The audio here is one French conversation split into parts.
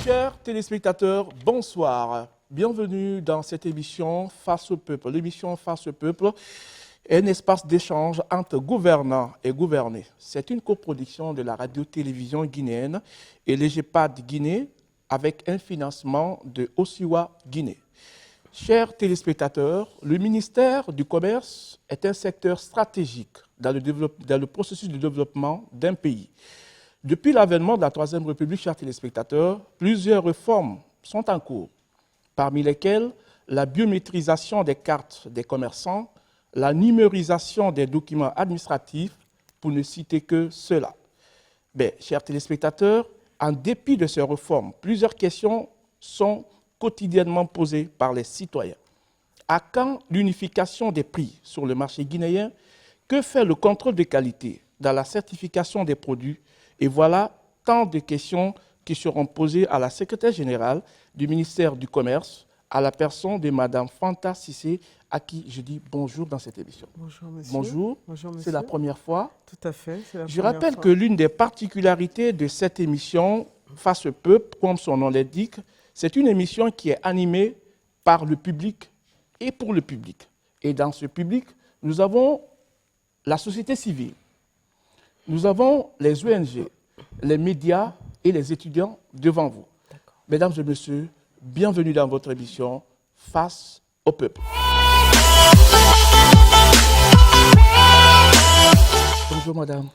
Chers téléspectateurs, bonsoir. Bienvenue dans cette émission Face au peuple. L'émission Face au peuple est un espace d'échange entre gouvernants et gouvernés. C'est une coproduction de la radio-télévision guinéenne et l'EGEPAD Guinée avec un financement de Osiwa Guinée. Chers téléspectateurs, le ministère du Commerce est un secteur stratégique dans le processus de développement d'un pays. Depuis l'avènement de la Troisième République, chers téléspectateurs, plusieurs réformes sont en cours, parmi lesquelles la biométrisation des cartes des commerçants, la numérisation des documents administratifs, pour ne citer que cela. Mais, chers téléspectateurs, en dépit de ces réformes, plusieurs questions sont quotidiennement posées par les citoyens. À quand l'unification des prix sur le marché guinéen? Que fait le contrôle de qualité dans la certification des produits? Et voilà tant de questions qui seront posées à la secrétaire générale du ministère du Commerce, à la personne de Mme Fanta Cissé, à qui je dis bonjour dans cette émission. Bonjour monsieur. Bonjour. Bonjour monsieur. C'est la première fois. Tout à fait. Je rappelle que l'une des particularités de cette émission, Face au peuple, comme son nom l'indique, c'est une émission qui est animée par le public et pour le public. Et dans ce public, nous avons la société civile. Nous avons les ONG, les médias et les étudiants devant vous. Mesdames et messieurs, bienvenue dans votre émission Face au peuple. Bonjour madame.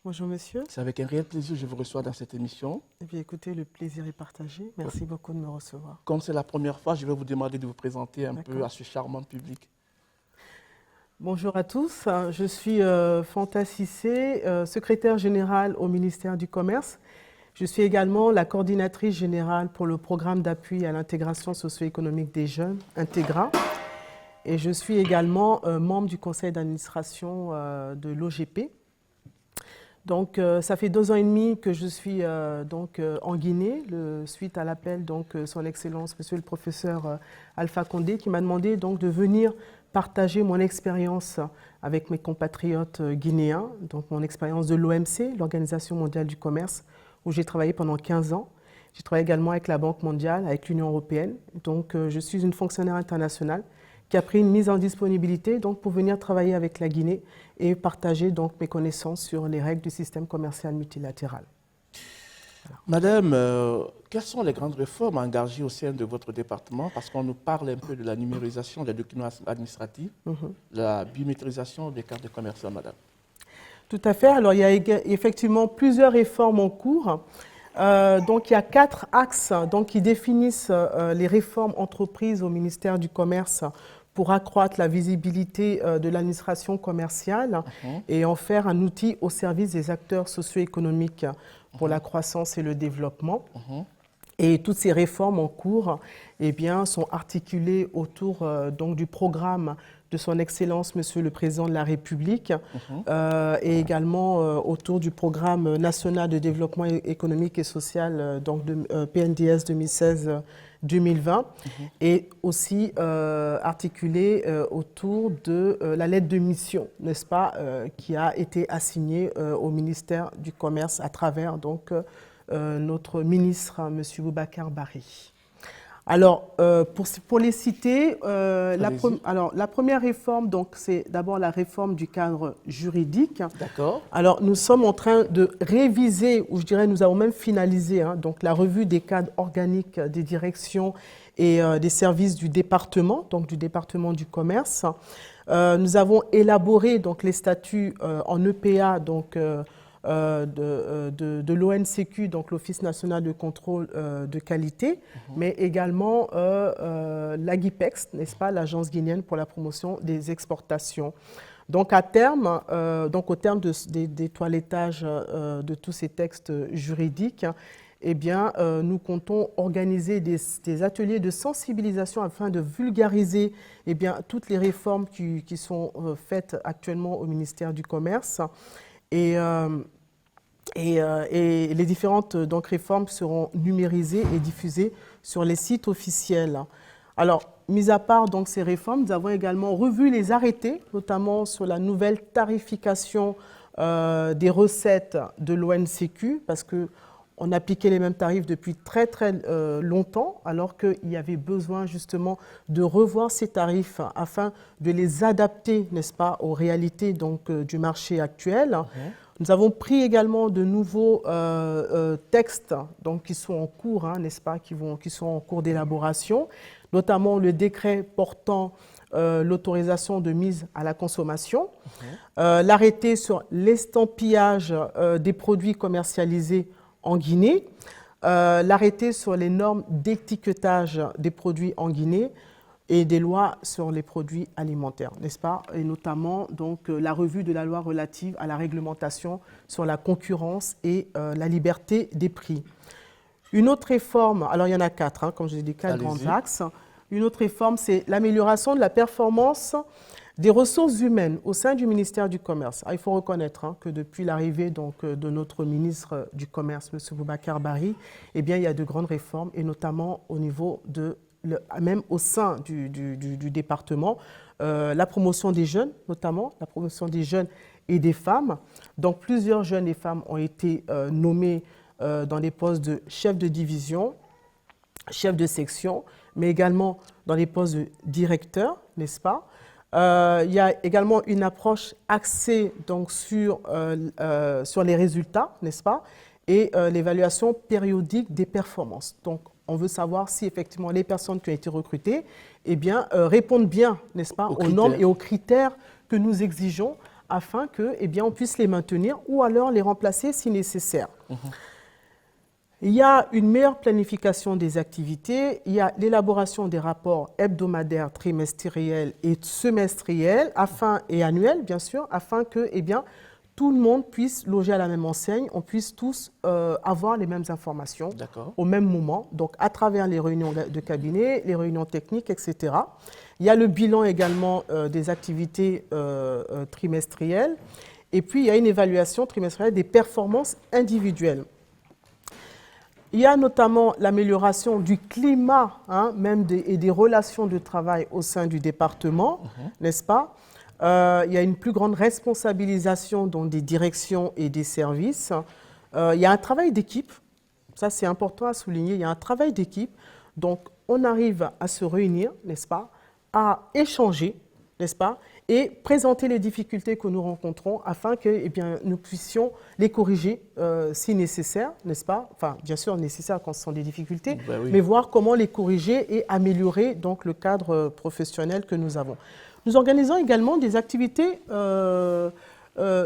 Bonjour monsieur. C'est avec un réel plaisir que je vous reçois dans cette émission. Eh bien écoutez, le plaisir est partagé. Merci beaucoup de me recevoir. Comme c'est la première fois, je vais vous demander de vous présenter un peu à ce charmant public. Bonjour à tous, je suis Fanta Cissé, secrétaire générale au ministère du Commerce. Je suis également la coordinatrice générale pour le programme d'appui à l'intégration socio-économique des jeunes, Intégra. Et je suis également membre du conseil d'administration de l'OGP. Donc, ça fait 2 ans et demi que je suis en Guinée, suite à l'appel de son Excellence, Monsieur le professeur Alpha Condé, qui m'a demandé donc de venir partager mon expérience avec mes compatriotes guinéens, donc mon expérience de l'OMC, l'Organisation mondiale du commerce, où j'ai travaillé pendant 15 ans. J'ai travaillé également avec la Banque mondiale, avec l'Union européenne. Donc, je suis une fonctionnaire internationale qui a pris une mise en disponibilité donc, pour venir travailler avec la Guinée et partager donc, mes connaissances sur les règles du système commercial multilatéral. Voilà. Madame, quelles sont les grandes réformes engagées au sein de votre département? Parce qu'on nous parle un peu de la numérisation des documents administratifs, la biométrisation des cartes de commerçants, madame. Tout à fait. Alors, il y a effectivement plusieurs réformes en cours. Donc, il y a 4 axes donc, qui définissent les réformes entreprises au ministère du Commerce pour accroître la visibilité de l'administration commerciale et en faire un outil au service des acteurs socio-économiques pour la croissance et le développement. Et toutes ces réformes en cours eh bien, sont articulées autour donc, du programme de son Excellence, Monsieur le Président de la République, et également autour du programme national de développement économique et social, donc de PNDS 2016-2020, et aussi articulé autour de la lettre de mission, n'est-ce pas, qui a été assignée au ministère du Commerce à travers donc, notre ministre, M. Boubacar Bari. Alors, pour les citer, la première réforme, c'est d'abord la réforme du cadre juridique. D'accord. Alors, nous sommes en train de réviser, ou je dirais nous avons même finalisé, donc la revue des cadres organiques des directions et des services du département, donc du département du commerce. Nous avons élaboré donc, les statuts en EPA, donc de l'ONCQ, donc l'Office national de contrôle de qualité, mais également l'AGIPEX, n'est-ce pas, l'Agence guinéenne pour la promotion des exportations. Donc à terme, au terme des toilettages de tous ces textes juridiques, eh bien, nous comptons organiser des ateliers de sensibilisation afin de vulgariser eh bien, toutes les réformes qui sont faites actuellement au ministère du Commerce. Et les différentes donc, réformes seront numérisées et diffusées sur les sites officiels. Alors, mis à part donc, ces réformes, nous avons également revu les arrêtés, notamment sur la nouvelle tarification des recettes de l'ONCQ, parce que on appliquait les mêmes tarifs depuis très longtemps, alors qu'il y avait besoin justement de revoir ces tarifs afin de les adapter, n'est-ce pas, aux réalités donc, du marché actuel. Nous avons pris également de nouveaux textes donc, qui sont en cours, hein, n'est-ce pas, qui sont en cours d'élaboration, notamment le décret portant l'autorisation de mise à la consommation, l'arrêté sur l'estampillage des produits commercialisés en Guinée, l'arrêté sur les normes d'étiquetage des produits en Guinée et des lois sur les produits alimentaires, n'est-ce pas? Et notamment donc, la revue de la loi relative à la réglementation sur la concurrence et la liberté des prix. Une autre réforme, alors il y en a 4, hein, comme je l'ai dit, 4 grands axes. Une autre réforme, c'est l'amélioration de la performance des ressources humaines au sein du ministère du Commerce. Il faut reconnaître hein, que depuis l'arrivée de notre ministre du Commerce, M. Boubacar Bari, eh bien, il y a de grandes réformes, et notamment au niveau même au sein du département, la promotion des jeunes, notamment la promotion des jeunes et des femmes. Donc, plusieurs jeunes et femmes ont été nommés dans les postes de chef de division, chef de section, mais également dans les postes de directeur, n'est-ce pas? Il y a également une approche axée donc, sur les résultats, n'est-ce pas? Et l'évaluation périodique des performances. Donc, on veut savoir si effectivement les personnes qui ont été recrutées eh bien, répondent bien, n'est-ce pas, aux normes et aux critères que nous exigeons afin que, eh bien, on puisse les maintenir ou alors les remplacer si nécessaire. Il y a une meilleure planification des activités, il y a l'élaboration des rapports hebdomadaires, trimestriels et semestriels, et annuels, bien sûr, afin que eh bien, tout le monde puisse loger à la même enseigne, on puisse tous avoir les mêmes informations au même moment, donc à travers les réunions de cabinet, les réunions techniques, etc. Il y a le bilan également des activités trimestrielles, et puis il y a une évaluation trimestrielle des performances individuelles. Il y a notamment l'amélioration du climat hein, même et des relations de travail au sein du département, n'est-ce pas? Il y a une plus grande responsabilisation donc, des directions et des services. Il y a un travail d'équipe, ça c'est important à souligner, il y a un travail d'équipe. Donc on arrive à se réunir, n'est-ce pas, à échanger, n'est-ce pas, et présenter les difficultés que nous rencontrons afin que eh bien, nous puissions les corriger si nécessaire, n'est-ce pas? Enfin, bien sûr, nécessaire quand ce sont des difficultés, mais voir comment les corriger et améliorer donc, le cadre professionnel que nous avons. Nous organisons également des activités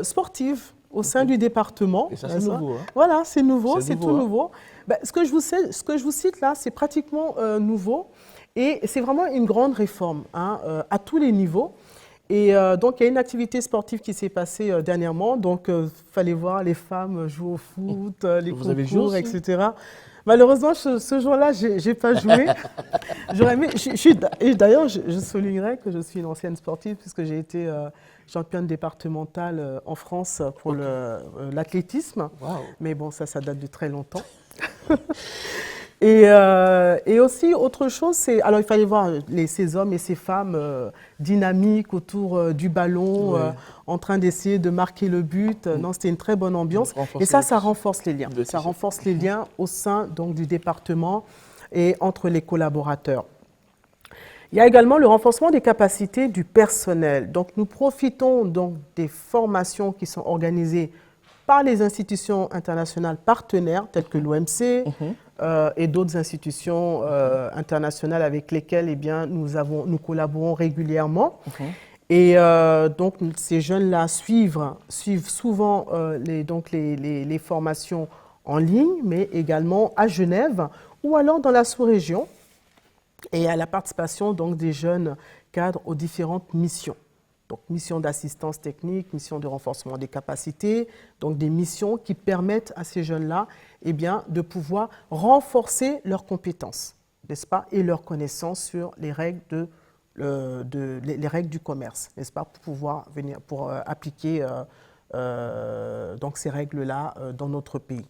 sportives au sein du département. Et ça, c'est nouveau. Hein? Voilà, c'est nouveau, c'est tout hein? nouveau. Ben, ce que je vous cite là, c'est pratiquement nouveau et c'est vraiment une grande réforme hein, à tous les niveaux. Et donc, il y a une activité sportive qui s'est passée dernièrement. Donc, il fallait voir les femmes jouer au foot, les concours, etc. Malheureusement, ce jour-là, je n'ai pas joué. D'ailleurs, je soulignerais que je suis une ancienne sportive puisque j'ai été championne départementale en France pour l'athlétisme. Wow. Mais bon, ça date de très longtemps. Et aussi, autre chose, c'est... Alors, il fallait voir ces hommes et ces femmes dynamiques autour du ballon, en train d'essayer de marquer le but. Non, c'était une très bonne ambiance. Et ça renforce les liens. Ça renforce les liens au sein donc, du département et entre les collaborateurs. Il y a également le renforcement des capacités du personnel. Donc, nous profitons donc des formations qui sont organisées par les institutions internationales partenaires, telles que l'OMC, et d'autres institutions internationales avec lesquelles eh bien, nous collaborons régulièrement. Et donc, ces jeunes-là suivent souvent les formations en ligne, mais également à Genève ou alors dans la sous-région, et à la participation donc, des jeunes cadres aux différentes missions. Donc, mission d'assistance technique, mission de renforcement des capacités, donc des missions qui permettent à ces jeunes-là eh bien, de pouvoir renforcer leurs compétences, n'est-ce pas, et leurs connaissances sur les règles, les règles du commerce, n'est-ce pas, pour pouvoir appliquer donc ces règles-là dans notre pays.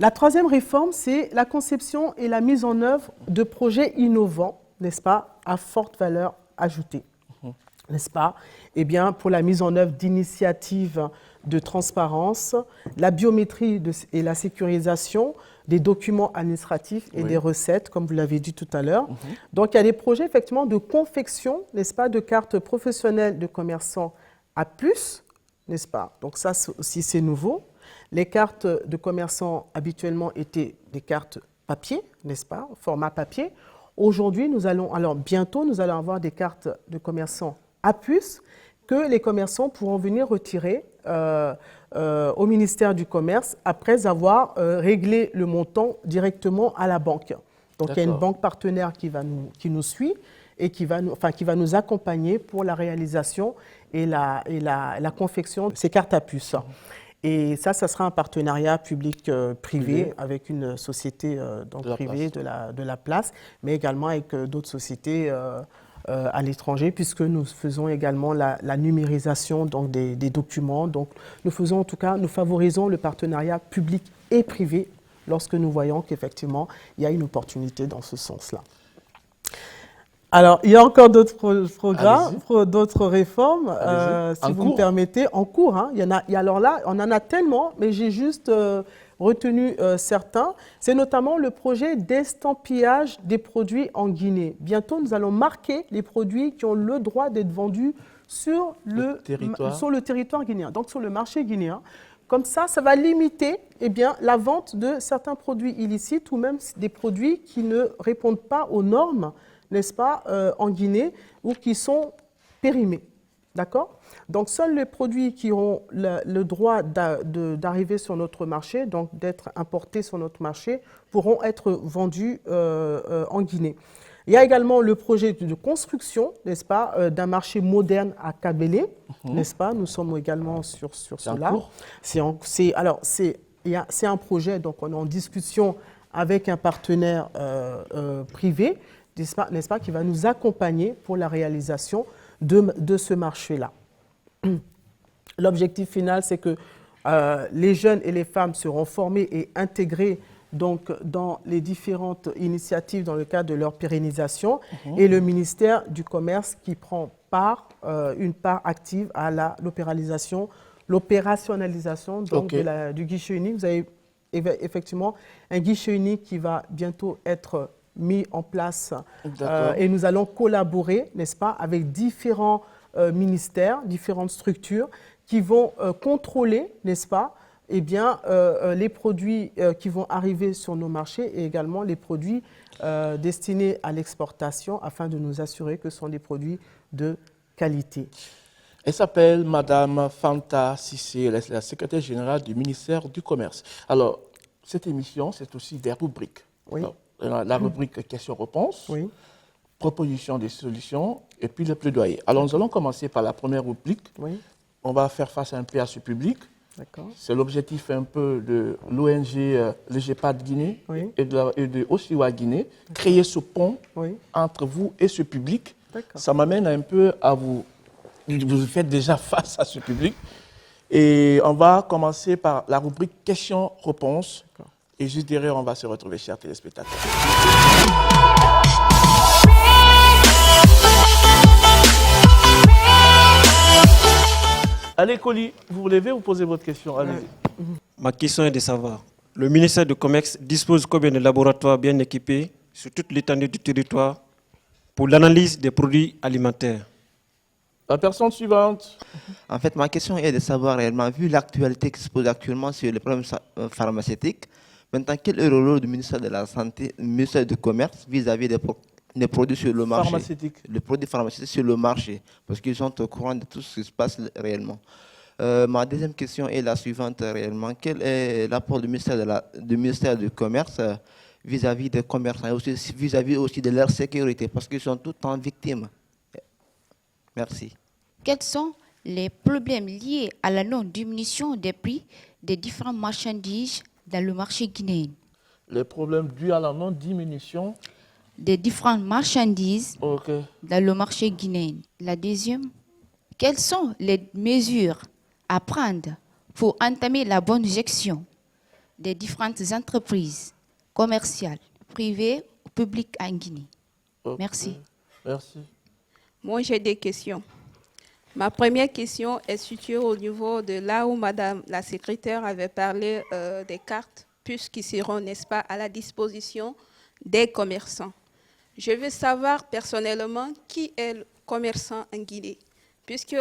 La troisième réforme, c'est la conception et la mise en œuvre de projets innovants, n'est-ce pas, à forte valeur ajoutée. n'est-ce pas? Eh bien, pour la mise en œuvre d'initiatives de transparence, la biométrie et la sécurisation des documents administratifs et Oui. des recettes, comme vous l'avez dit tout à l'heure. Donc, il y a des projets effectivement de confection, n'est-ce pas, de cartes professionnelles de commerçants à puce, n'est-ce pas? Donc ça aussi, c'est nouveau. Les cartes de commerçants habituellement étaient des cartes papier, n'est-ce pas, format papier. Aujourd'hui, bientôt, nous allons avoir des cartes de commerçants à puce que les commerçants pourront venir retirer au ministère du Commerce après avoir réglé le montant directement à la banque. Donc, il y a une D'accord. banque partenaire qui nous suit et qui va nous accompagner pour la réalisation et la confection de ces cartes à puce. Et ça sera un partenariat public-privé avec une société privée de la place, mais également avec d'autres sociétés à l'étranger, puisque nous faisons également la numérisation donc, des documents. Donc, nous favorisons le partenariat public et privé lorsque nous voyons qu'effectivement, il y a une opportunité dans ce sens-là. Alors, il y a encore d'autres programmes, d'autres réformes, si vous me permettez, en cours. Hein. Alors là, on en a tellement, mais j'ai juste retenu certains. C'est notamment le projet d'estampillage des produits en Guinée. Bientôt, nous allons marquer les produits qui ont le droit d'être vendus sur le territoire guinéen, donc sur le marché guinéen. Comme ça va limiter la vente de certains produits illicites ou même des produits qui ne répondent pas aux normes, n'est-ce pas, en Guinée, ou qui sont périmés. D'accord? Donc, seuls les produits qui ont le droit d'arriver sur notre marché, donc d'être importés sur notre marché, pourront être vendus en Guinée. Il y a également le projet de construction, n'est-ce pas, d'un marché moderne à Kabélé, n'est-ce pas? Nous sommes également sur cela. C'est un projet, donc on est en discussion avec un partenaire privé, n'est-ce pas, qui va nous accompagner pour la réalisation de ce marché-là. L'objectif final, c'est que les jeunes et les femmes seront formés et intégrés donc, dans les différentes initiatives dans le cadre de leur pérennisation et le ministère du Commerce qui prend une part active à l'opérationnalisation du guichet unique. Vous avez effectivement un guichet unique qui va bientôt être mis en place et nous allons collaborer, n'est-ce pas, avec différents ministères, différentes structures qui vont contrôler, n'est-ce pas, les produits qui vont arriver sur nos marchés et également les produits destinés à l'exportation afin de nous assurer que ce sont des produits de qualité. Elle s'appelle Madame Fanta Sissé, elle est la secrétaire générale du ministère du Commerce. Alors, cette émission, c'est aussi des rubriques. Oui. Alors, la rubrique questions-réponses, oui. propositions des solutions et puis le plaidoyer. Alors, nous allons commencer par la première rubrique. Oui. On va faire face un peu à ce public. C'est l'objectif un peu de l'ONG le GEPAD Guinée et de Osiwa Guinée, créer ce pont entre vous et ce public. Ça m'amène un peu à vous faites déjà face à ce public. Et on va commencer par la rubrique questions-réponses. Et juste derrière, on va se retrouver, chers téléspectateurs. Allez, Coli, vous voulez vous poser votre question. Allez-y. Ma question est de savoir, le ministère du Commerce dispose combien de laboratoires bien équipés sur toute l'étendue du territoire pour l'analyse des produits alimentaires? La personne suivante. En fait, ma question est de savoir réellement, vu l'actualité qui se pose actuellement sur les problèmes pharmaceutiques, maintenant, quel est le rôle du ministère de la Santé, du ministère du Commerce vis-à-vis des produits sur le marché, les produits pharmaceutiques sur le marché, parce qu'ils sont au courant de tout ce qui se passe réellement. Ma deuxième question est la suivante réellement. Quel est l'apport du ministère du Commerce vis-à-vis des commerçants et aussi vis-à-vis aussi de leur sécurité, parce qu'ils sont tout le temps victimes? Merci. Quels sont les problèmes liés à la non-diminution des prix des différentes marchandises dans le marché guinéen? Les problèmes dus à la non-diminution des différentes marchandises dans le marché guinéen. La deuxième, quelles sont les mesures à prendre pour entamer la bonne gestion des différentes entreprises commerciales, privées ou publiques en Guinée? Merci. Merci. Moi, j'ai des questions. Ma première question est située au niveau de là où Madame la secrétaire avait parlé des cartes puces qui seront, n'est-ce pas, à la disposition des commerçants. Je veux savoir personnellement qui est le commerçant en Guinée, puisque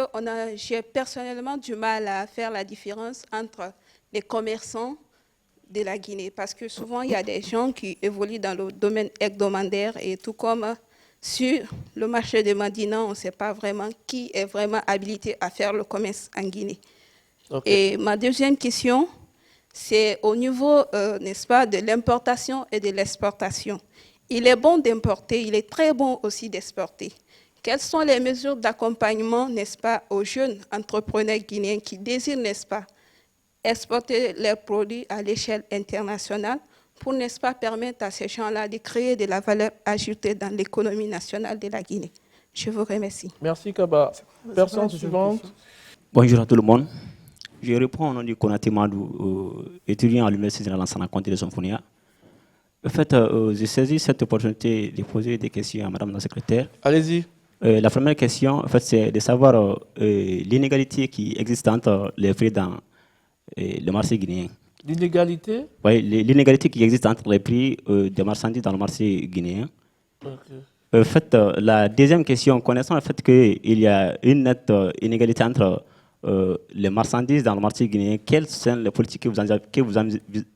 j'ai personnellement du mal à faire la différence entre les commerçants de la Guinée, parce que souvent il y a des gens qui évoluent dans le domaine hebdomadaire et tout comme sur le marché de Madina, on ne sait pas vraiment qui est vraiment habilité à faire le commerce en Guinée. Okay. Et ma deuxième question, c'est au niveau, n'est-ce pas, de l'importation et de l'exportation. Il est bon d'importer, il est très bon aussi d'exporter. Quelles sont les mesures d'accompagnement, n'est-ce pas, aux jeunes entrepreneurs guinéens qui désirent, n'est-ce pas, exporter leurs produits à l'échelle internationale pour, n'est-ce pas, permettre à ces gens-là de créer de la valeur ajoutée dans l'économie nationale de la Guinée. Je vous remercie. Merci Kaba. Personne suivante. Bonjour à tout le monde. Je réponds au nom du Konaté Madou, étudiant à l'Université de Lansana Conté de Sonfonia. En fait, j'ai saisi cette opportunité de poser des questions à Madame la secrétaire. Allez-y. La première question, en fait, c'est de savoir l'inégalité qui existe entre les prix dans le marché guinéen. L'inégalité? Oui, l'inégalité qui existe entre les prix des marchandises dans le marché guinéen. En fait, la deuxième question, connaissant le fait qu'il y a une nette inégalité entre les marchandises dans le marché guinéen, quelles sont les politiques que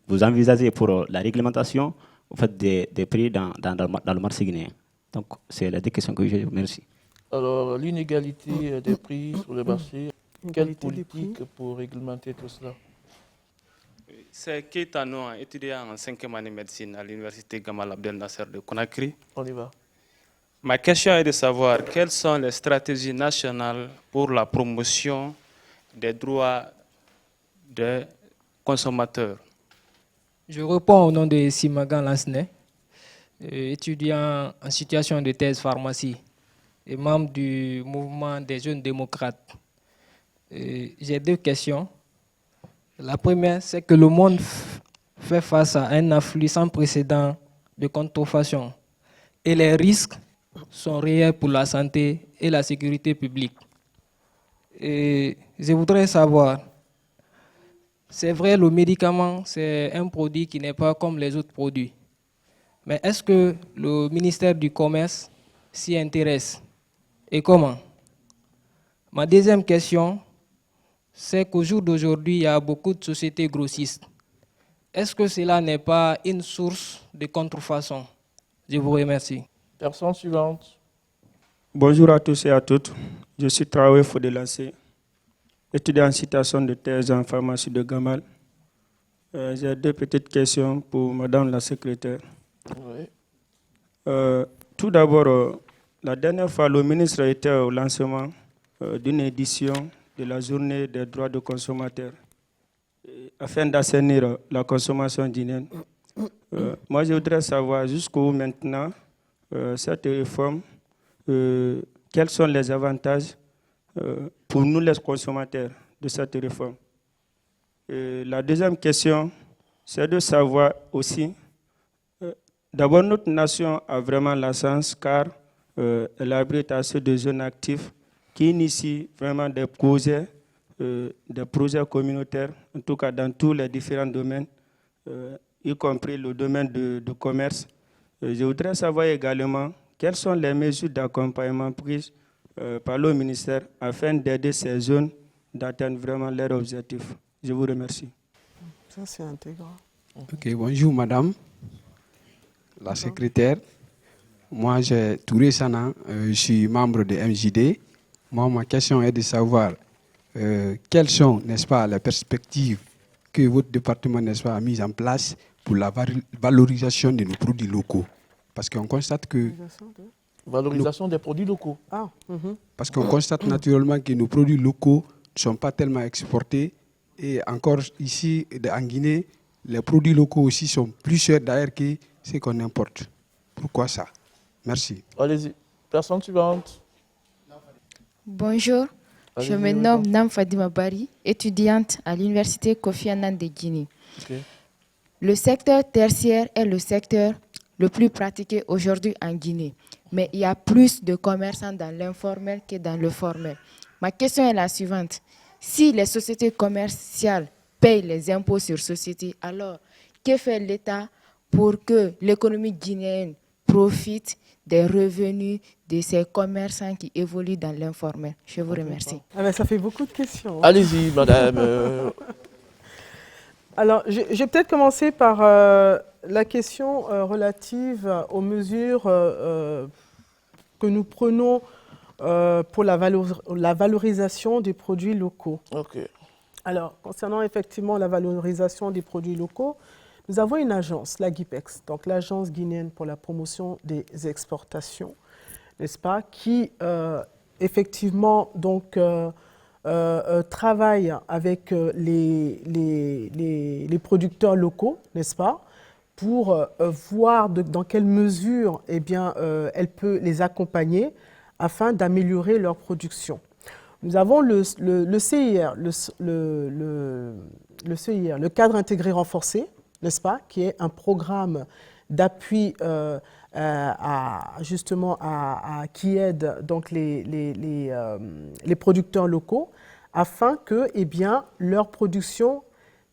vous envisagez pour la réglementation en fait, des prix dans le marché guinéen? Donc, c'est les deux questions que j'ai. Merci. Alors, l'inégalité des prix sur le marché, quelle politique pour réglementer tout cela? C'est Keita Noa, étudiant en 5e année de médecine à l'université Gamal Abdel Nasser de Conakry. On y va. Ma question est de savoir quelles sont les stratégies nationales pour la promotion des droits des consommateurs. Je réponds au nom de Simagan Lansne, étudiant en situation de thèse pharmacie et membre du mouvement des jeunes démocrates. J'ai deux questions. La première, c'est que le monde fait face à un afflux sans précédent de contrefaçon et les risques sont réels pour la santé et la sécurité publique. Et je voudrais savoir, c'est vrai, le médicament, c'est un produit qui n'est pas comme les autres produits. Mais est-ce que le ministère du Commerce s'y intéresse? Et comment? Ma deuxième question, c'est qu'au jour d'aujourd'hui, il y a beaucoup de sociétés grossistes. Est-ce que cela n'est pas une source de contrefaçon? Je vous remercie. Personne suivante. Bonjour à tous et à toutes. Je suis Traoré Fodelassé, étudiant en citation de thèse en pharmacie de Gamal. J'ai deux petites questions pour Madame la secrétaire. Oui. Tout d'abord, la dernière fois, le ministre était au lancement d'une édition de la journée des droits de consommateurs afin d'assainir la consommation guinéenne. Moi, je voudrais savoir jusqu'où maintenant cette réforme, quels sont les avantages pour nous les consommateurs de cette réforme. La deuxième question, c'est de savoir aussi, d'abord notre nation a vraiment la chance car elle abrite assez de jeunes actifs qui initient vraiment des projets communautaires, en tout cas dans tous les différents domaines, y compris le domaine du commerce. Je voudrais savoir également quelles sont les mesures d'accompagnement prises par le ministère afin d'aider ces jeunes d'atteindre vraiment leurs objectifs. Je vous remercie. Ça, c'est intégrant. Ok, bonjour madame la secrétaire. Moi, j'ai Touré Sana, je suis membre de MJD. Moi, ma question est de savoir quelles sont, n'est-ce pas, les perspectives que votre département, n'est-ce pas, a mises en place pour la valorisation de nos produits locaux. Parce qu'on constate que... Valorisation des produits locaux. Ah, Parce qu'on constate naturellement que nos produits locaux ne sont pas tellement exportés. Et encore ici, en Guinée, les produits locaux aussi sont plus chers d'ailleurs que ce qu'on importe. Pourquoi ça? Merci. Allez-y. Personne suivante. Bonjour, je me nomme Nam Fadima Bari, étudiante à l'université Kofi Annan de Guinée. Okay. Le secteur tertiaire est le secteur le plus pratiqué aujourd'hui en Guinée, mais il y a plus de commerçants dans l'informel que dans le formel. Ma question est la suivante. Si les sociétés commerciales payent les impôts sur société, alors que fait l'État pour que l'économie guinéenne profite des revenus de ces commerçants qui évoluent dans l'informel? Je vous remercie. Ah ben, ça fait beaucoup de questions. Allez-y, madame. Alors, je vais peut-être commencer par la question relative aux mesures que nous prenons pour la valorisation des produits locaux. Okay. Alors, concernant effectivement la valorisation des produits locaux, nous avons une agence, la GIPEX, donc l'Agence guinéenne pour la promotion des exportations, n'est-ce pas, qui effectivement donc travaille avec les producteurs locaux, n'est-ce pas, pour voir dans quelle mesure eh bien, elle peut les accompagner afin d'améliorer leur production. Nous avons le CIR, le CIR, le cadre intégré renforcé, n'est-ce pas, qui est un programme d'appui qui aide donc les producteurs locaux afin que eh bien, leur production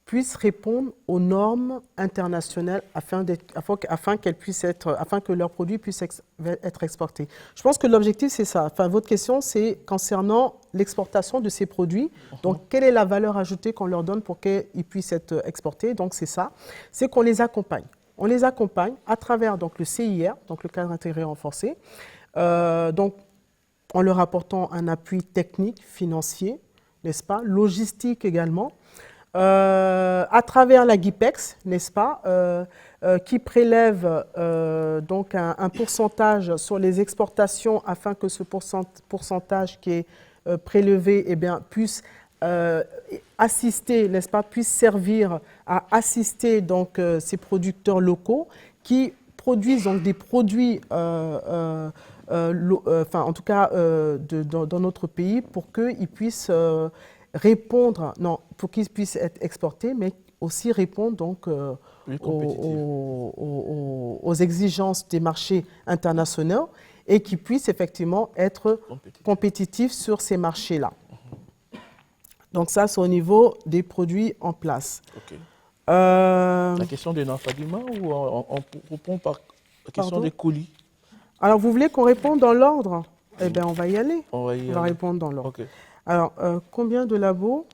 puisse répondre aux normes internationales afin que leurs produits puissent être exportés. Je pense que l'objectif, c'est ça. Enfin, votre question, c'est concernant l'exportation de ces produits. Donc, quelle est la valeur ajoutée qu'on leur donne pour qu'ils puissent être exportés? Donc, c'est ça. C'est qu'on les accompagne. On les accompagne à travers donc, le CIR, donc le cadre intégré renforcé, donc, en leur apportant un appui technique, financier, n'est-ce pas, logistique également, à travers la GIPEX, n'est-ce pas, qui prélève donc un pourcentage sur les exportations afin que ce pourcentage qui est prélevé eh bien, puisse assister, n'est-ce pas, puisse servir à assister donc, ces producteurs locaux qui produisent donc, des produits, enfin en tout cas dans notre pays, pour qu'ils puissent répondre, non, pour qu'ils puissent être exportés, mais aussi répondre donc aux exigences des marchés internationaux et qu'ils puissent effectivement être compétitifs sur ces marchés-là. Donc ça, c'est au niveau des produits en place. Okay. La question des Nafadima ou on répond par la question des colis? Alors, vous voulez qu'on réponde dans l'ordre? Eh bien, on va y aller. On va répondre dans l'ordre. Okay. Alors, combien de labos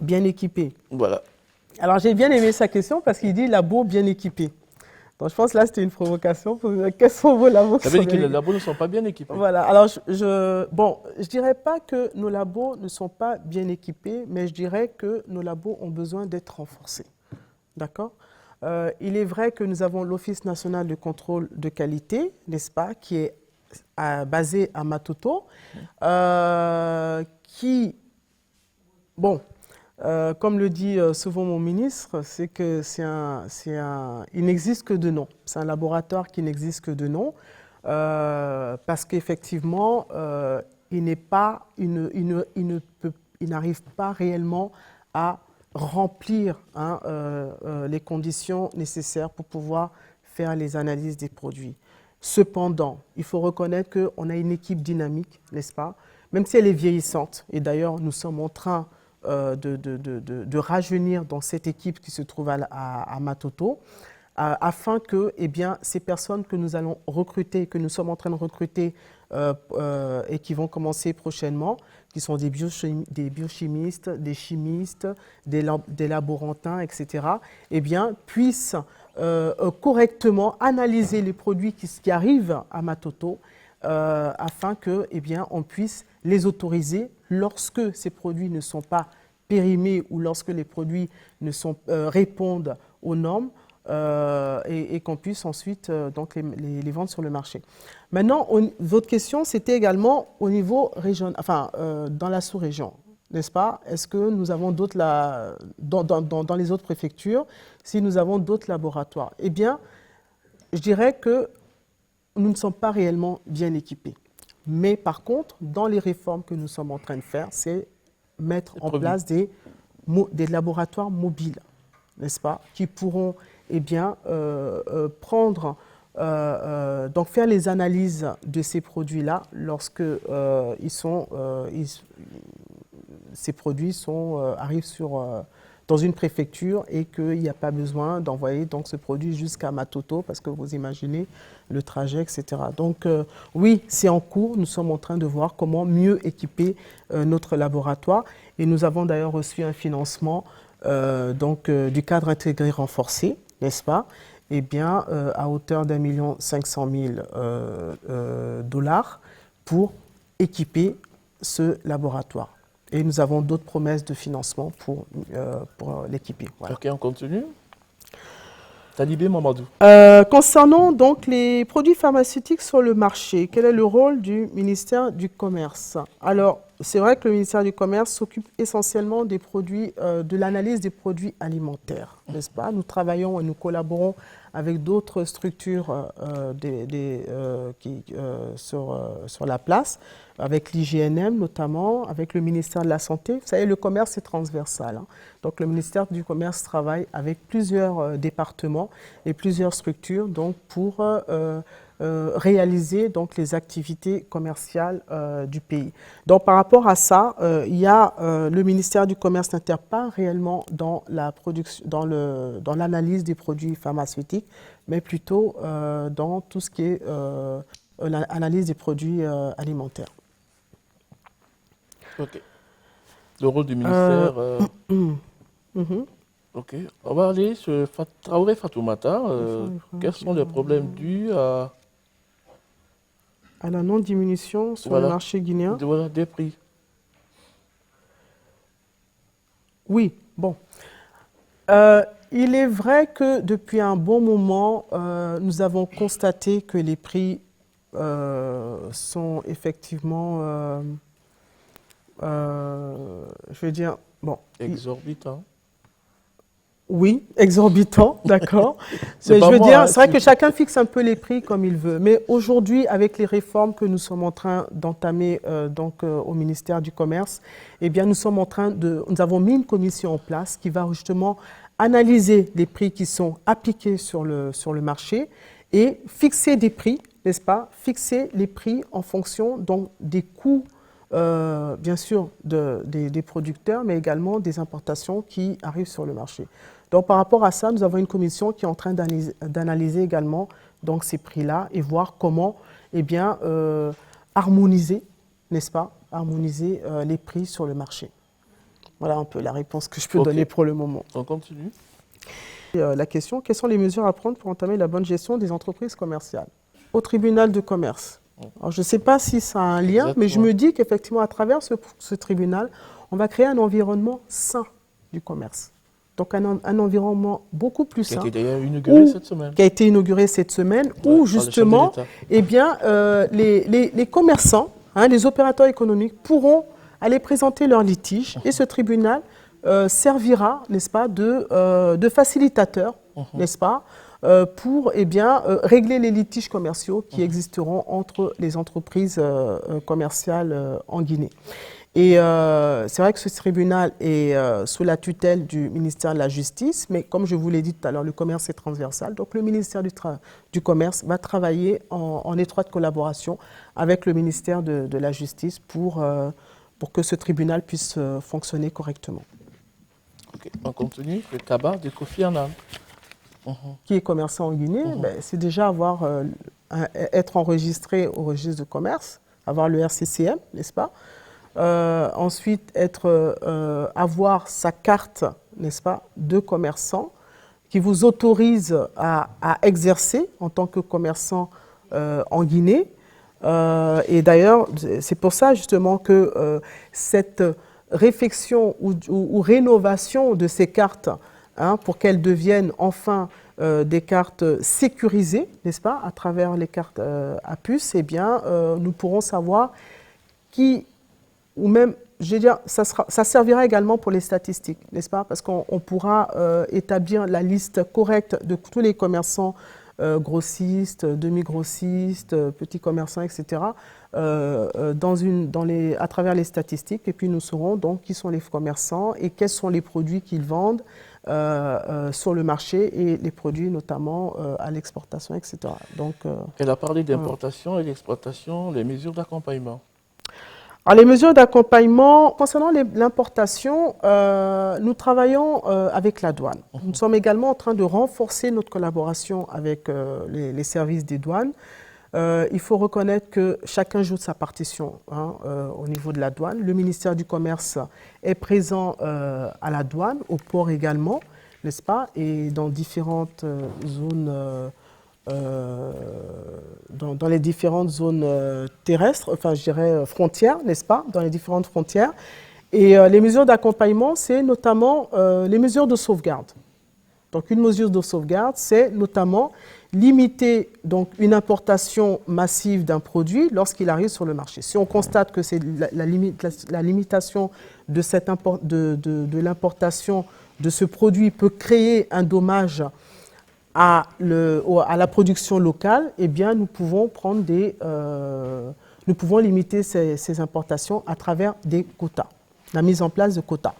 bien équipés? Voilà. Alors, j'ai bien aimé sa question parce qu'il dit labos bien équipés. Donc, je pense que là, c'était une provocation. Quels sont vos labos? Ça veut dire que les labos ne sont pas bien équipés. Voilà. Alors, je dirais pas que nos labos ne sont pas bien équipés, mais je dirais que nos labos ont besoin d'être renforcés. D'accord? Il est vrai que nous avons l'Office national de contrôle de qualité, n'est-ce pas, qui est basé à Matoto, qui, bon, comme le dit souvent mon ministre, c'est que il n'existe que de nom. C'est un laboratoire qui n'existe que de nom, parce qu'effectivement, il n'arrive pas réellement à remplir les conditions nécessaires pour pouvoir faire les analyses des produits. Cependant, il faut reconnaître qu'on a une équipe dynamique, n'est-ce pas? Même si elle est vieillissante, et d'ailleurs nous sommes en train de rajeunir dans cette équipe qui se trouve à Matoto, afin que eh bien, ces personnes que nous allons recruter, que nous sommes en train de recruter et qui vont commencer prochainement, qui sont des biochimistes, des chimistes, des laborantins, etc., eh bien, puissent correctement analyser les produits qui arrivent à Matoto afin que, eh bien, on puisse les autoriser lorsque ces produits ne sont pas périmés ou lorsque les produits répondent aux normes et qu'on puisse ensuite donc les vendre sur le marché. Maintenant, votre question, c'était également au niveau régional, enfin dans la sous-région, n'est-ce pas? Est-ce que nous avons d'autres, dans les autres préfectures, si nous avons d'autres laboratoires? Eh bien, je dirais que nous ne sommes pas réellement bien équipés. Mais par contre, dans les réformes que nous sommes en train de faire, c'est mettre en place des laboratoires mobiles, n'est-ce pas, qui pourront eh bien, donc faire les analyses de ces produits-là lorsque ils ces produits arrivent dans une préfecture et qu'il n'y a pas besoin d'envoyer donc ce produit jusqu'à Matoto parce que vous imaginez le trajet, etc. Donc oui, c'est en cours. Nous sommes en train de voir comment mieux équiper notre laboratoire et nous avons d'ailleurs reçu un financement du cadre intégré renforcé, n'est-ce pas? Eh bien, à hauteur d'1,5 million $ pour équiper ce laboratoire. Et nous avons d'autres promesses de financement pour l'équiper. Voilà. Ok, on continue. Talibé Mamadou. Concernant donc les produits pharmaceutiques sur le marché, quel est le rôle du ministère du Commerce? Alors, c'est vrai que le ministère du Commerce s'occupe essentiellement des produits, de l'analyse des produits alimentaires, n'est-ce pas? Nous travaillons et nous collaborons avec d'autres structures sur la place, avec l'IGNM notamment, avec le ministère de la Santé. Vous savez, le commerce est transversal. Hein. Donc le ministère du Commerce travaille avec plusieurs départements et plusieurs structures donc, pour réaliser donc, les activités commerciales du pays. Donc par rapport à ça, le ministère du Commerce n'intervient pas réellement dans la production, dans l'analyse des produits pharmaceutiques, mais plutôt dans tout ce qui est l'analyse des produits alimentaires. Ok. Le rôle du ministère. Ok. On va aller sur Traoré Fatoumata. Quels sont les problèmes dus à la non-diminution sur le marché guinéen? Des prix. Oui, bon. Il est vrai que depuis un bon moment, nous avons constaté que les prix sont effectivement, je veux dire, bon. Exorbitants. Oui, exorbitant, d'accord. Mais je veux dire, c'est vrai que chacun fixe un peu les prix comme il veut. Mais aujourd'hui, avec les réformes que nous sommes en train d'entamer au ministère du Commerce, eh bien, nous avons mis une commission en place qui va justement analyser les prix qui sont appliqués sur le marché et fixer des prix, n'est-ce pas? Fixer les prix en fonction donc, des coûts, bien sûr, des producteurs, mais également des importations qui arrivent sur le marché. Donc, par rapport à ça, nous avons une commission qui est en train d'analyser également donc, ces prix-là et voir comment eh bien, harmoniser, n'est-ce pas? Harmoniser les prix sur le marché. Voilà un peu la réponse que je peux donner pour le moment. On continue. La question, quelles sont les mesures à prendre pour entamer la bonne gestion des entreprises commerciales? Au tribunal de commerce. Alors, je ne sais pas si ça a un lien, Exactement. mais je me dis qu'effectivement, à travers ce tribunal, on va créer un environnement sain du commerce. Donc un environnement beaucoup plus sain. Qui a été d'ailleurs inauguré cette semaine. Qui a été inauguré cette semaine, où justement, eh bien, les commerçants, les opérateurs économiques pourront aller présenter leurs litiges et ce tribunal servira, n'est-ce pas, de facilitateur, n'est-ce pas, pour eh bien, régler les litiges commerciaux qui existeront entre les entreprises commerciales en Guinée. Et c'est vrai que ce tribunal est sous la tutelle du ministère de la Justice, mais comme je vous l'ai dit tout à l'heure, le commerce est transversal. Donc le ministère du Commerce va travailler en étroite collaboration avec le ministère de la Justice pour que ce tribunal puisse fonctionner correctement. Okay. On continue. Le tabac de Kofi Annan. Qui est commerçant en Guinée, c'est déjà être enregistré au registre de commerce, avoir le RCCM, n'est-ce pas? Ensuite, avoir sa carte, n'est-ce pas, de commerçant qui vous autorise à exercer en tant que commerçant en Guinée. Et d'ailleurs, c'est pour ça justement que cette réflexion ou rénovation de ces cartes, pour qu'elles deviennent enfin des cartes sécurisées, n'est-ce pas, à travers les cartes à puce, eh bien, nous pourrons savoir qui, ou même, je veux dire, ça servira également pour les statistiques, n'est-ce pas, parce qu'on pourra établir la liste correcte de tous les commerçants grossistes, demi-grossistes, petits commerçants, etc., à travers les statistiques, et puis nous saurons donc qui sont les commerçants et quels sont les produits qu'ils vendent sur le marché et les produits notamment à l'exportation, etc. Donc, elle a parlé d'importation et d'exportation, les mesures d'accompagnement. Alors, les mesures d'accompagnement, concernant l'importation, nous travaillons avec la douane. Nous sommes également en train de renforcer notre collaboration avec les services des douanes. Il faut reconnaître que chacun joue de sa partition au niveau de la douane. Le ministère du Commerce est présent à la douane, au port également, n'est-ce pas, et dans différentes zones dans les différentes zones terrestres, enfin je dirais frontières, n'est-ce pas, dans les différentes frontières. Et les mesures d'accompagnement, c'est notamment les mesures de sauvegarde. Donc une mesure de sauvegarde, c'est notamment limiter donc, une importation massive d'un produit lorsqu'il arrive sur le marché. Si on constate que c'est la limitation de l'importation de ce produit peut créer un dommage à la production locale, eh bien, nous pouvons limiter ces importations à travers des quotas, la mise en place de quotas.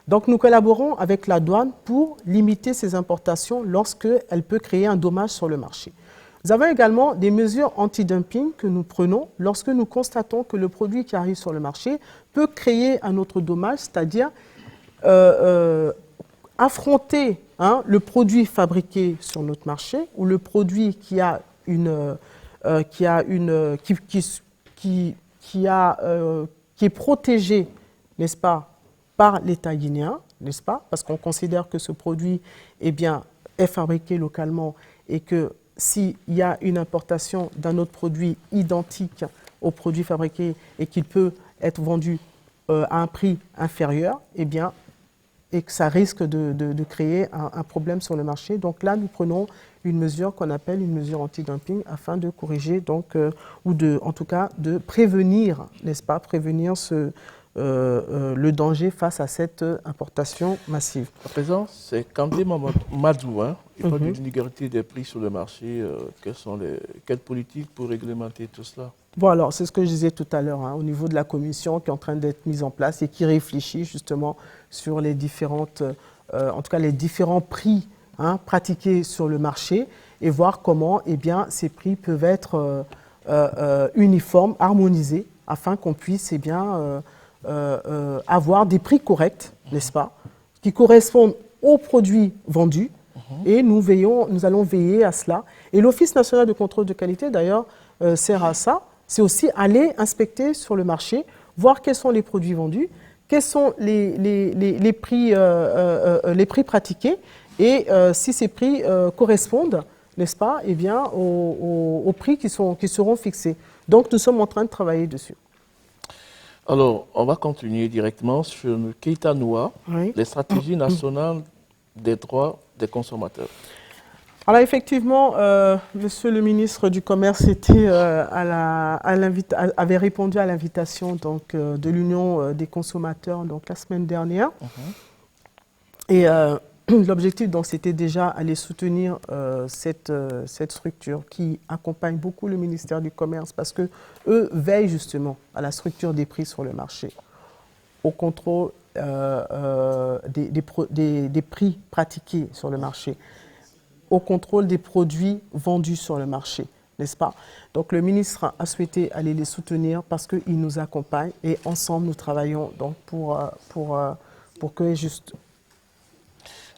Donc, nous collaborons avec la douane pour limiter ces importations lorsqu'elles peuvent créer un dommage sur le marché. Nous avons également des mesures anti-dumping que nous prenons lorsque nous constatons que le produit qui arrive sur le marché peut créer un autre dommage, c'est-à-dire affronter le produit fabriqué sur notre marché ou le produit qui est protégé, n'est-ce pas, par l'État guinéen, n'est-ce pas, parce qu'on considère que ce produit est fabriqué localement et que s'il y a une importation d'un autre produit identique au produit fabriqué et qu'il peut être vendu à un prix inférieur, et que ça risque de créer un problème sur le marché. Donc là, nous prenons une mesure qu'on appelle une mesure anti-dumping afin de corriger, en tout cas, de prévenir, n'est-ce pas, le danger face à cette importation massive. À présent, c'est Kandé Madou, il parle d'une inégalité des prix sur le marché. Quelles politiques pour réglementer tout cela? Bon, alors, c'est ce que je disais tout à l'heure, au niveau de la commission qui est en train d'être mise en place et qui réfléchit justement sur les différentes, en tout cas les différents prix pratiqués sur le marché et voir comment ces prix peuvent être uniformes, harmonisés, afin qu'on puisse avoir des prix corrects, n'est-ce pas, qui correspondent aux produits vendus. Et nous allons veiller à cela. Et l'Office national de contrôle de qualité, d'ailleurs, sert à ça. C'est aussi aller inspecter sur le marché, voir quels sont les produits vendus, quels sont les prix pratiqués et si ces prix correspondent, n'est-ce pas, aux prix qui seront fixés. Donc nous sommes en train de travailler dessus. Alors, on va continuer directement sur Keita Noua, les stratégies nationales des droits des consommateurs. Alors effectivement, Monsieur le ministre du Commerce avait répondu à l'invitation de l'Union des consommateurs la semaine dernière. Et l'objectif c'était déjà aller soutenir cette structure qui accompagne beaucoup le ministère du Commerce parce qu'eux veillent justement à la structure des prix sur le marché, au contrôle des prix pratiqués sur le marché, au contrôle des produits vendus sur le marché, n'est-ce pas? Donc le ministre a souhaité aller les soutenir parce qu'ils nous accompagnent et ensemble nous travaillons donc pour que juste...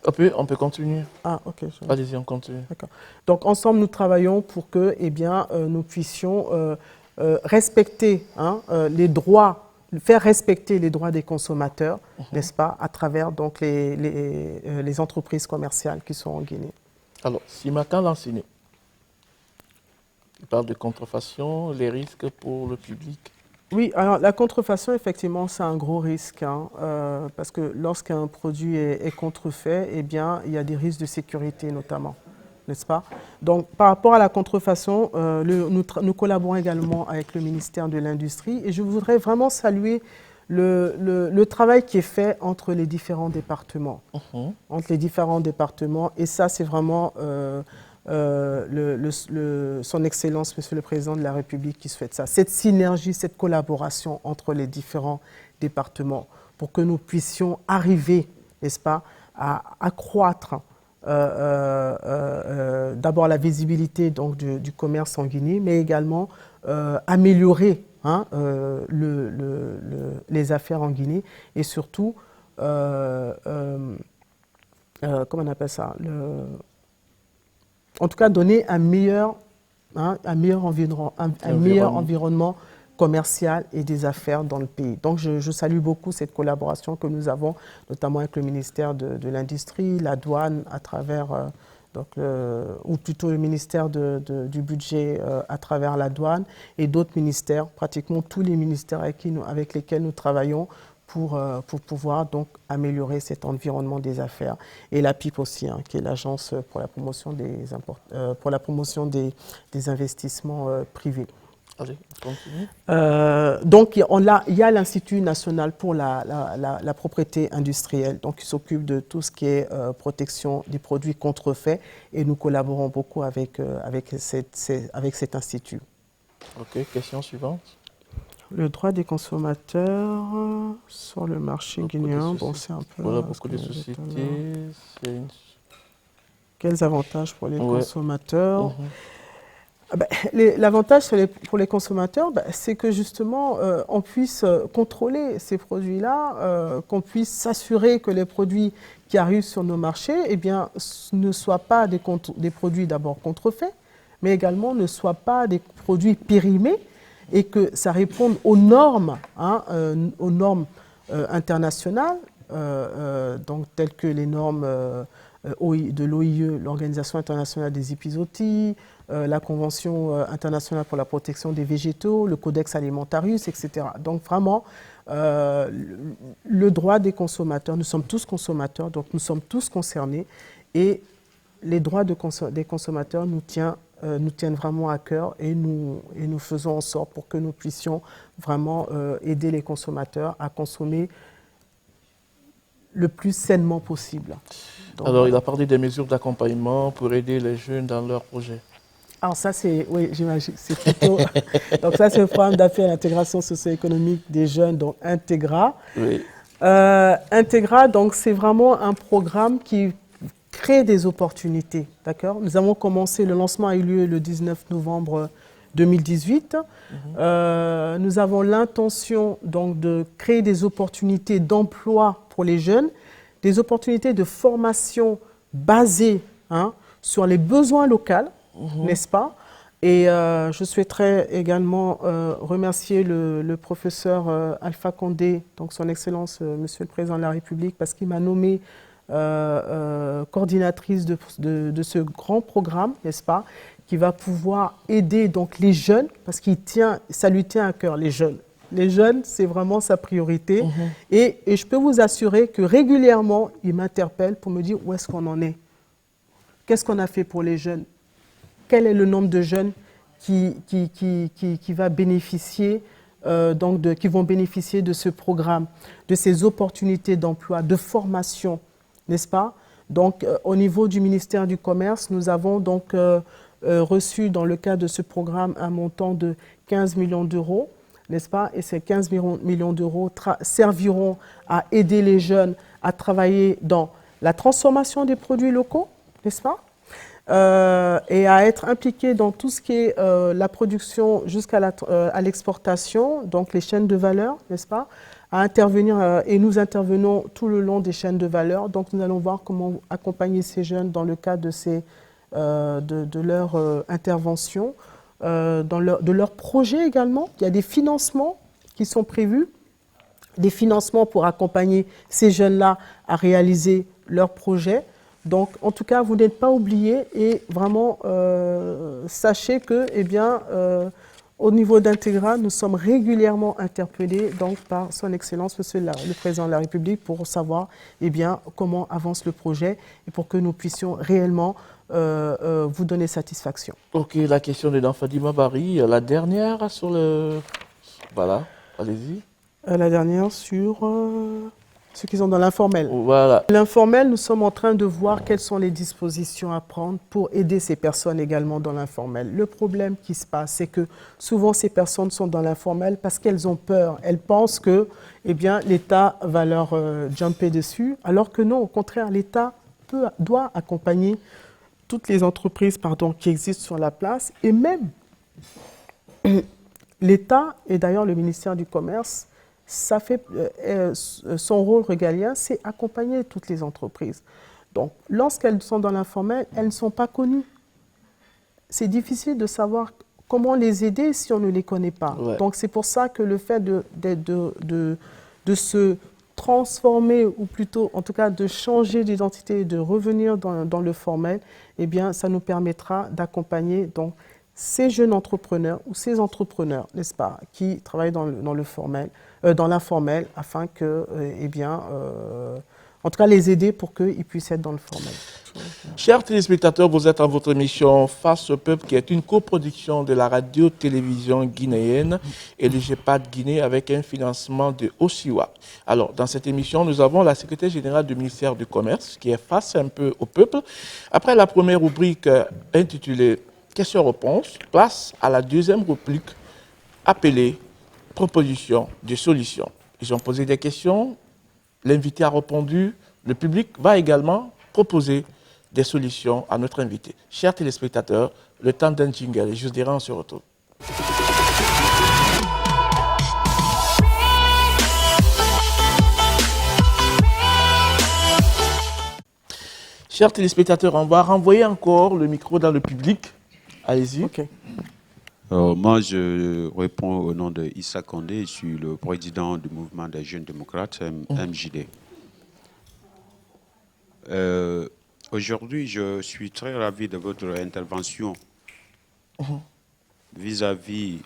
On peut continuer. Ah, ok. Allez-y, on continue. D'accord. Donc ensemble nous travaillons pour que nous puissions respecter les droits, faire respecter les droits des consommateurs, n'est-ce pas, à travers donc les entreprises commerciales qui sont en Guinée. Alors, Simaka Lansini, il parle de contrefaçon, les risques pour le public. Oui, alors la contrefaçon, effectivement, c'est un gros risque, parce que lorsqu'un produit est contrefait, il y a des risques de sécurité notamment, n'est-ce pas? Donc, par rapport à la contrefaçon, nous collaborons également avec le ministère de l'Industrie et je voudrais vraiment saluer le travail qui est fait entre les différents départements. Et ça, c'est vraiment son Excellence, Monsieur le Président de la République qui souhaite ça. Cette synergie, cette collaboration entre les différents départements pour que nous puissions arriver, n'est-ce pas, à accroître d'abord la visibilité donc, du commerce en Guinée, mais également améliorer hein, les affaires en Guinée et surtout, comment on appelle ça, en tout cas donner un meilleur environnement commercial et des affaires dans le pays. Donc je salue beaucoup cette collaboration que nous avons, notamment avec le ministère de l'Industrie, la douane à travers, ou plutôt le ministère du budget à travers la douane et d'autres ministères, pratiquement tous les ministères avec lesquels nous travaillons pour pouvoir donc améliorer cet environnement des affaires. Et la PIP aussi, hein, qui est l'agence pour la promotion des investissements privés. Allez, continue. Donc, il y a l'Institut national pour la propriété industrielle, donc qui s'occupe de tout ce qui est protection des produits contrefaits, et nous collaborons beaucoup avec cet institut. Ok, question suivante. Le droit des consommateurs sur le marché guinéen, bon, c'est un peu... Voilà, beaucoup de sociétés. Quels avantages pour les consommateurs? L'avantage pour les consommateurs, c'est que justement, on puisse contrôler ces produits-là, qu'on puisse s'assurer que les produits qui arrivent sur nos marchés ne soient pas des produits d'abord contrefaits, mais également ne soient pas des produits périmés et que ça réponde aux normes, internationales, donc telles que les normes de l'OIE, l'Organisation internationale des épizooties, la Convention internationale pour la protection des végétaux, le Codex Alimentarius, etc. Donc vraiment, le droit des consommateurs, nous sommes tous consommateurs, donc nous sommes tous concernés, et les droits des consommateurs nous tiennent vraiment à cœur, et nous faisons en sorte pour que nous puissions vraiment aider les consommateurs à consommer le plus sainement possible. Donc, alors, il a parlé des mesures d'accompagnement pour aider les jeunes dans leurs projets. Alors ça, oui, j'imagine, c'est plutôt... donc ça, c'est le programme d'appui à l'intégration socio-économique des jeunes, donc Intégra. Oui. Intégra, donc c'est vraiment un programme qui crée des opportunités, d'accord? Nous avons commencé, le lancement a eu lieu le 19 novembre 2018. Nous avons l'intention donc de créer des opportunités d'emploi pour les jeunes, des opportunités de formation basées sur les besoins locaux, n'est-ce pas? Et je souhaiterais également remercier le professeur Alpha Condé, donc son Excellence Monsieur le Président de la République, parce qu'il m'a nommée coordinatrice de ce grand programme, n'est-ce pas, qui va pouvoir aider donc les jeunes, parce ça lui tient à cœur, les jeunes. Les jeunes, c'est vraiment sa priorité. Et je peux vous assurer que régulièrement, il m'interpelle pour me dire où est-ce qu'on en est. Qu'est-ce qu'on a fait pour les jeunes? Quel est le nombre de jeunes qui vont bénéficier de ce programme, de ces opportunités d'emploi, de formation, n'est-ce pas? Donc, au niveau du ministère du Commerce, nous avons donc reçu dans le cadre de ce programme un montant de 15 millions d'euros, n'est-ce pas? Et ces 15 millions d'euros serviront à aider les jeunes à travailler dans la transformation des produits locaux, n'est-ce pas? Et à être impliqués dans tout ce qui est la production jusqu'à l'exportation, donc les chaînes de valeur, n'est-ce pas? À intervenir, et nous intervenons tout le long des chaînes de valeur. Donc nous allons voir comment accompagner ces jeunes dans le cadre de leur intervention, de leurs projets également. Il y a des financements qui sont prévus, des financements pour accompagner ces jeunes-là à réaliser leurs projets. Donc, en tout cas, vous n'êtes pas oubliés, et vraiment, sachez que, au niveau d'Intégra, nous sommes régulièrement interpellés donc, par son Excellence, Monsieur le Président de la République, pour savoir comment avance le projet et pour que nous puissions réellement vous donner satisfaction. Ok, la question de Fadima Bari, la dernière sur le... Voilà, allez-y. La dernière sur... ceux qui sont dans l'informel. Voilà. L'informel, nous sommes en train de voir quelles sont les dispositions à prendre pour aider ces personnes également dans l'informel. Le problème qui se passe, c'est que souvent ces personnes sont dans l'informel parce qu'elles ont peur. Elles pensent que l'État va leur jumper dessus, alors que non, au contraire, l'État doit accompagner toutes les entreprises qui existent sur la place, et même l'État et d'ailleurs le ministère du Commerce, ça fait, son rôle régalien, c'est accompagner toutes les entreprises. Donc, lorsqu'elles sont dans l'informel, elles ne sont pas connues. C'est difficile de savoir comment les aider si on ne les connaît pas. Ouais. Donc, c'est pour ça que le fait de se transformer, ou plutôt, en tout cas, de changer d'identité et de revenir dans le formel, eh bien, ça nous permettra d'accompagner donc ces jeunes entrepreneurs ou ces entrepreneurs, n'est-ce pas, qui travaillent dans le formel, dans l'informel, afin que, eh bien, en tout cas, les aider pour qu'ils puissent être dans le formel. Chers téléspectateurs, vous êtes à votre émission Face au peuple, qui est une coproduction de la radio-télévision guinéenne et le GEPAD Guinée avec un financement de Osiwa. Alors, dans cette émission, nous avons la secrétaire générale du ministère du Commerce qui est face un peu au peuple. Après la première rubrique intitulée Questions-réponses, place à la deuxième rubrique appelée Propositions de solutions. Ils ont posé des questions, l'invité a répondu, le public va également proposer des solutions à notre invité. Chers téléspectateurs, le temps d'un jingle, et je vous dirai, on se retrouve. Chers téléspectateurs, on va renvoyer encore le micro dans le public. Allez-y. Okay. Moi, je réponds au nom de Issa Condé, je suis le président du mouvement des jeunes démocrates, MJD. Aujourd'hui, je suis très ravi de votre intervention vis-à-vis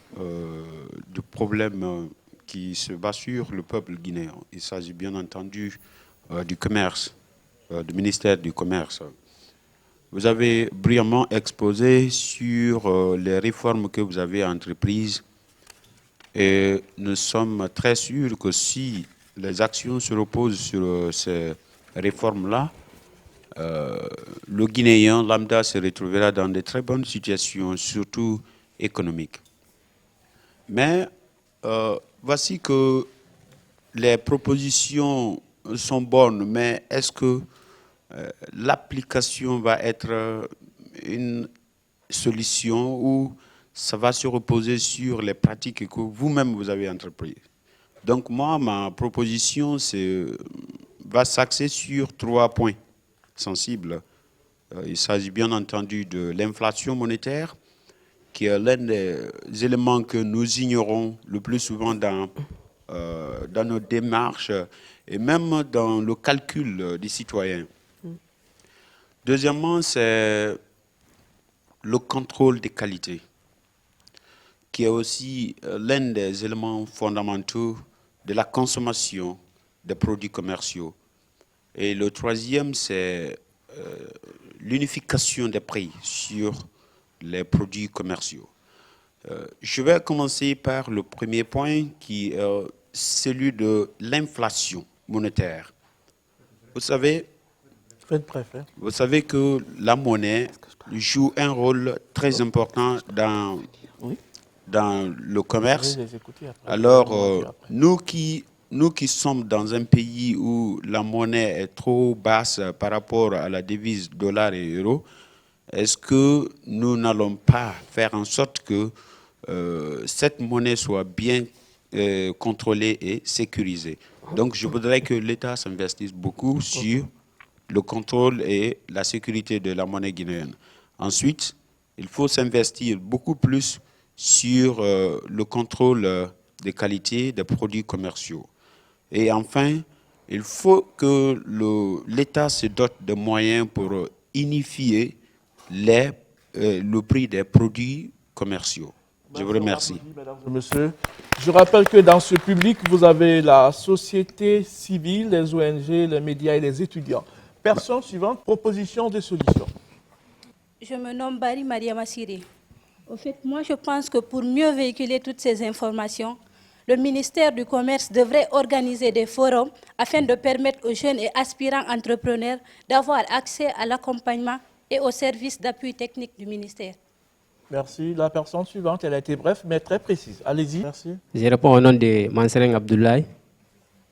du problème qui se bat sur le peuple guinéen. Il s'agit bien entendu du commerce, du ministère du Commerce. Vous avez brillamment exposé sur les réformes que vous avez entreprises et nous sommes très sûrs que si les actions se reposent sur ces réformes-là, le Guinéen lambda se retrouvera dans de très bonnes situations, surtout économiques. Mais voici que les propositions sont bonnes, mais est-ce que l'application va être une solution ou ça va se reposer sur les pratiques que vous-même vous avez entreprises? Donc moi, ma proposition va s'axer sur 3 points sensibles. Il s'agit bien entendu de l'inflation monétaire, qui est l'un des éléments que nous ignorons le plus souvent dans nos démarches et même dans le calcul des citoyens. Deuxièmement, c'est le contrôle des qualités, qui est aussi l'un des éléments fondamentaux de la consommation des produits commerciaux. Et le troisième, c'est l'unification des prix sur les produits commerciaux. Je vais commencer par le premier point, qui est celui de l'inflation monétaire. Vous savez que la monnaie joue un rôle très important dans le commerce. Alors, nous qui sommes dans un pays où la monnaie est trop basse par rapport à la devise dollar et euro, est-ce que nous n'allons pas faire en sorte que cette monnaie soit bien contrôlée et sécurisée? Donc, je voudrais que l'État s'investisse beaucoup sur le contrôle et la sécurité de la monnaie guinéenne. Ensuite, il faut s'investir beaucoup plus sur le contrôle des qualités des produits commerciaux. Et enfin, il faut que l'État se dote de moyens pour unifier le prix des produits commerciaux. Je vous remercie. Mesdames et messieurs, je rappelle que dans ce public, vous avez la société civile, les ONG, les médias et les étudiants. Personne suivante, proposition de solution. Je me nomme Bari Maria Massiri. Au fait, moi, je pense que pour mieux véhiculer toutes ces informations, le ministère du Commerce devrait organiser des forums afin de permettre aux jeunes et aspirants entrepreneurs d'avoir accès à l'accompagnement et aux services d'appui technique du ministère. Merci. La personne suivante, elle a été brève mais très précise. Allez-y. Merci. Je réponds au nom de Mansereng Abdoulaye,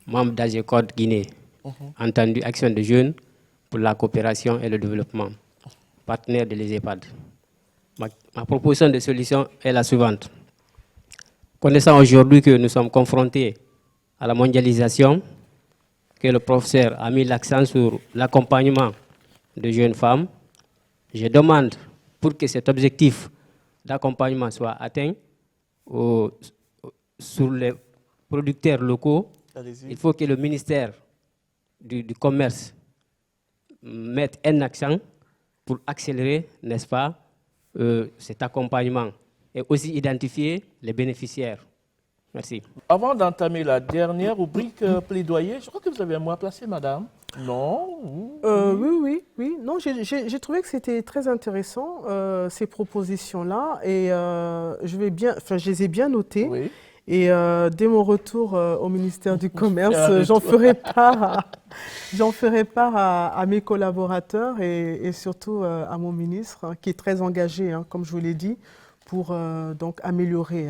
membre d'AGECOD Guinée, entendu Action de Jeunes pour la coopération et le développement, partenaire de l'EGEPAD. Ma proposition de solution est la suivante. Connaissant aujourd'hui que nous sommes confrontés à la mondialisation, que le professeur a mis l'accent sur l'accompagnement de jeunes femmes, je demande, pour que cet objectif d'accompagnement soit atteint sur les producteurs locaux, il faut que le ministère du Commerce mette un accent pour accélérer, n'est-ce pas, cet accompagnement et aussi identifier les bénéficiaires. Merci. Avant d'entamer la dernière rubrique plaidoyer, je crois que vous avez un mot à placer, madame. Non. Oui. Non, j'ai trouvé que c'était très intéressant, ces propositions-là, et je les ai bien notées. Oui. Et dès mon retour au ministère du Commerce, j'en ferai part à mes collaborateurs et surtout à mon ministre, hein, qui est très engagé, hein, comme je vous l'ai dit, pour donc améliorer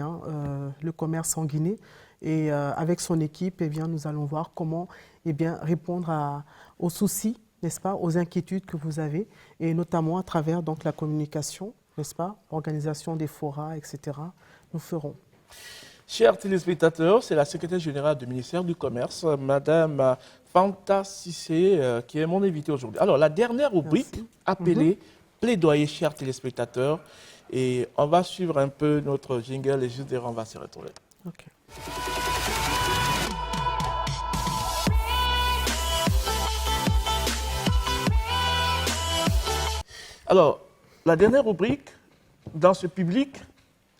le commerce en Guinée. Et avec son équipe, nous allons voir comment répondre aux soucis, n'est-ce pas, aux inquiétudes que vous avez, et notamment à travers donc, la communication, n'est-ce pas, organisation des forats, etc. Nous ferons. Chers téléspectateurs, c'est la secrétaire générale du ministère du Commerce, Madame Fanta Sissé, qui est mon invitée aujourd'hui. Alors, la dernière rubrique appelée plaidoyer, chers téléspectateurs, et on va suivre un peu notre jingle et juste derrière, on va se retrouver. Okay. Alors, la dernière rubrique, dans ce public,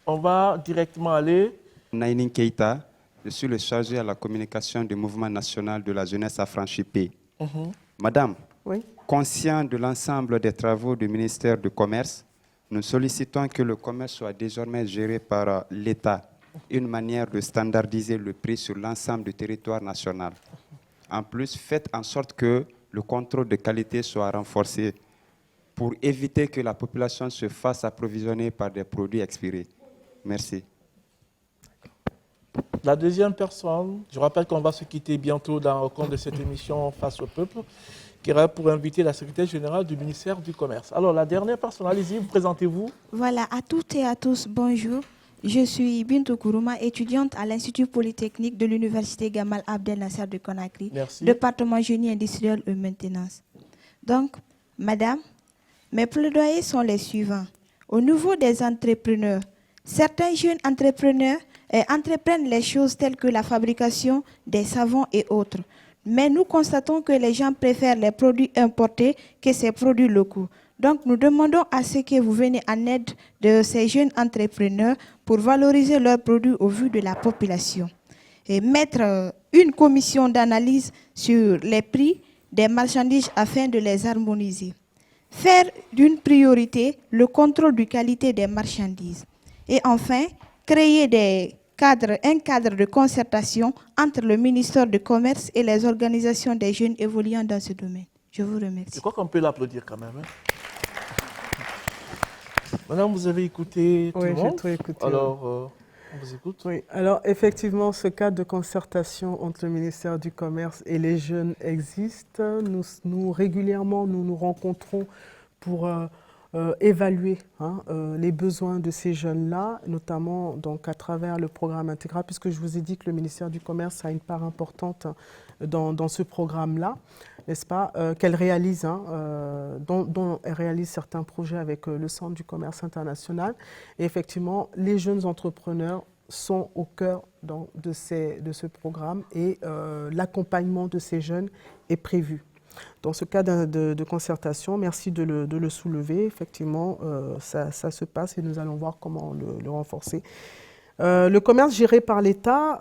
on va directement aller... Naïnin Keïta, je suis le chargé à la communication du mouvement national de la jeunesse affranchie. Madame, conscient de l'ensemble des travaux du ministère du Commerce, nous sollicitons que le commerce soit désormais géré par l'État, une manière de standardiser le prix sur l'ensemble du territoire national. En plus, faites en sorte que le contrôle de qualité soit renforcé pour éviter que la population se fasse approvisionner par des produits expirés. Merci. La deuxième personne, je rappelle qu'on va se quitter bientôt au cours de cette émission Face au Peuple, qui aura pour inviter la secrétaire générale du ministère du Commerce. Alors, la dernière personne, allez-y, vous présentez-vous. Voilà, à toutes et à tous, bonjour. Je suis Bintou Kourouma, étudiante à l'Institut Polytechnique de l'Université Gamal Abdel Nasser de Conakry, département génie industriel et maintenance. Donc, madame, mes plaidoyers sont les suivants. Au niveau des entrepreneurs, certains jeunes entrepreneurs entreprennent les choses telles que la fabrication des savons et autres. Mais nous constatons que les gens préfèrent les produits importés que ces produits locaux. Donc, nous demandons à ce que vous venez en aide de ces jeunes entrepreneurs pour valoriser leurs produits au vu de la population. Et mettre une commission d'analyse sur les prix des marchandises afin de les harmoniser. Faire d'une priorité le contrôle de qualité des marchandises. Et enfin, créer un cadre de concertation entre le ministère du Commerce et les organisations des jeunes évoluant dans ce domaine. Je vous remercie. Je crois qu'on peut l'applaudir quand même. Madame, vous avez écouté tout le monde? Oui, j'ai tout écouté. Alors, on vous écoute. Oui, alors effectivement, ce cadre de concertation entre le ministère du Commerce et les jeunes existe. Régulièrement, nous nous rencontrons pour évaluer les besoins de ces jeunes-là, notamment donc, à travers le programme intégral, puisque je vous ai dit que le ministère du Commerce a une part importante dans ce programme-là, n'est-ce pas, qu'elle réalise, dont elle réalise certains projets avec le Centre du commerce international. Et effectivement, les jeunes entrepreneurs sont au cœur de ce programme et l'accompagnement de ces jeunes est prévu. Dans ce cas de concertation, merci de le soulever. Effectivement, ça se passe et nous allons voir comment le renforcer. Le commerce géré par l'État,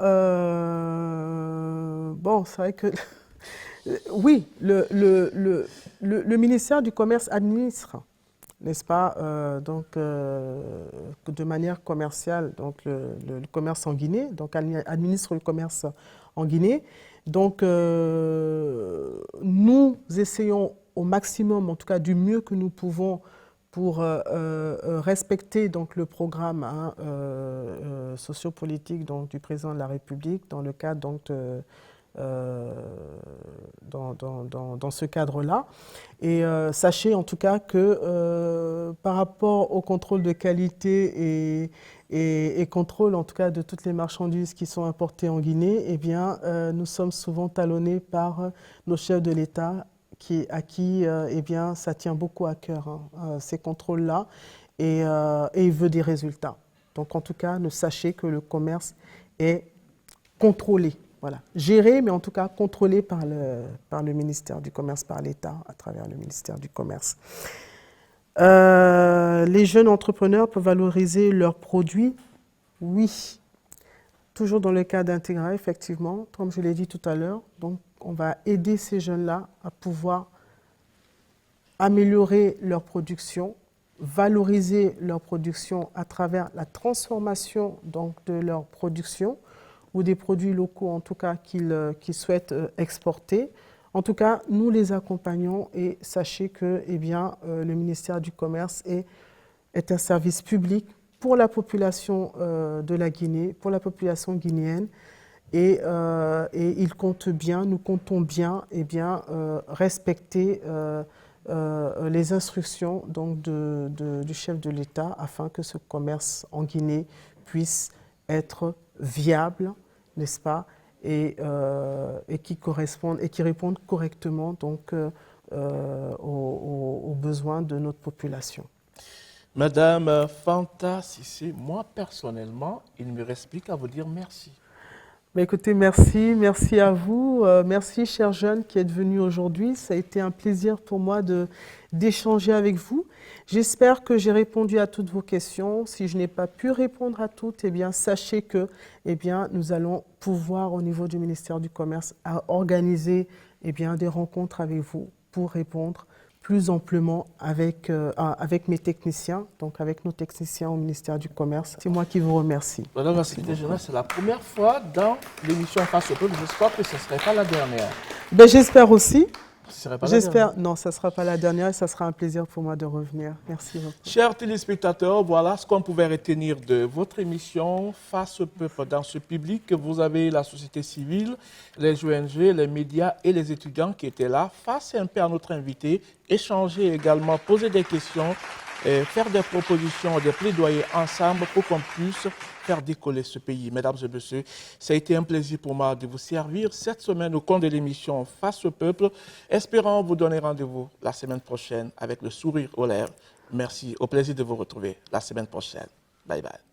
bon, c'est vrai que... oui, le ministère du Commerce administre, n'est-ce pas, de manière commerciale, donc le commerce en Guinée, donc administre le commerce en Guinée. Donc, nous essayons au maximum, en tout cas du mieux que nous pouvons, pour respecter donc, le programme sociopolitique donc, du président de la République dans le cadre donc, dans ce cadre-là. Et sachez en tout cas que par rapport au contrôle de qualité et contrôle en tout cas de toutes les marchandises qui sont importées en Guinée, eh bien, nous sommes souvent talonnés par nos chefs de l'État à qui eh bien, ça tient beaucoup à cœur, ces contrôles-là, et il veut des résultats. Donc en tout cas, sachez que le commerce est contrôlé. Voilà, géré, mais en tout cas contrôlé par le ministère du Commerce, par l'État, à travers le ministère du Commerce. Les jeunes entrepreneurs peuvent valoriser leurs produits, oui. Toujours dans le cas d'Integra, effectivement, comme je l'ai dit tout à l'heure. Donc, on va aider ces jeunes-là à pouvoir améliorer leur production, valoriser leur production à travers la transformation donc, de leur production, ou des produits locaux en tout cas qu'ils souhaitent exporter. En tout cas, nous les accompagnons et sachez que eh bien, le ministère du Commerce est un service public pour la population de la Guinée, pour la population guinéenne, et il compte bien, nous comptons bien, eh bien respecter les instructions donc, du chef de l'État afin que ce commerce en Guinée puisse être viable, n'est-ce pas, et qui correspondent et qui répondent correctement donc aux besoins de notre population. Madame Fanta Cissé, moi personnellement, il ne me reste plus qu'à vous dire merci. Mais écoutez, merci à vous, merci chers jeunes qui êtes venus aujourd'hui. Ça a été un plaisir pour moi d'échanger avec vous. J'espère que j'ai répondu à toutes vos questions. Si je n'ai pas pu répondre à toutes, eh bien, sachez que eh bien, nous allons pouvoir, au niveau du ministère du Commerce, organiser eh bien, des rencontres avec vous pour répondre plus amplement avec mes techniciens, donc avec nos techniciens au ministère du Commerce. C'est moi qui vous remercie. Madame la secrétaire générale, c'est la première fois dans l'émission Face au Peuple. J'espère que ce ne serait pas la dernière. Ben, j'espère aussi. J'espère. Non, ça ne sera pas la dernière et ça sera un plaisir pour moi de revenir. Merci beaucoup. Chers téléspectateurs, voilà ce qu'on pouvait retenir de votre émission Face au Peuple. Dans ce public, vous avez la société civile, les ONG, les médias et les étudiants qui étaient là, face un peu à notre invité, échanger également, poser des questions, faire des propositions, des plaidoyers ensemble pour qu'on puisse faire décoller ce pays. Mesdames et messieurs, ça a été un plaisir pour moi de vous servir cette semaine au cours de l'émission Face au Peuple. Espérons vous donner rendez-vous la semaine prochaine avec le sourire aux lèvres. Merci, au plaisir de vous retrouver la semaine prochaine. Bye bye.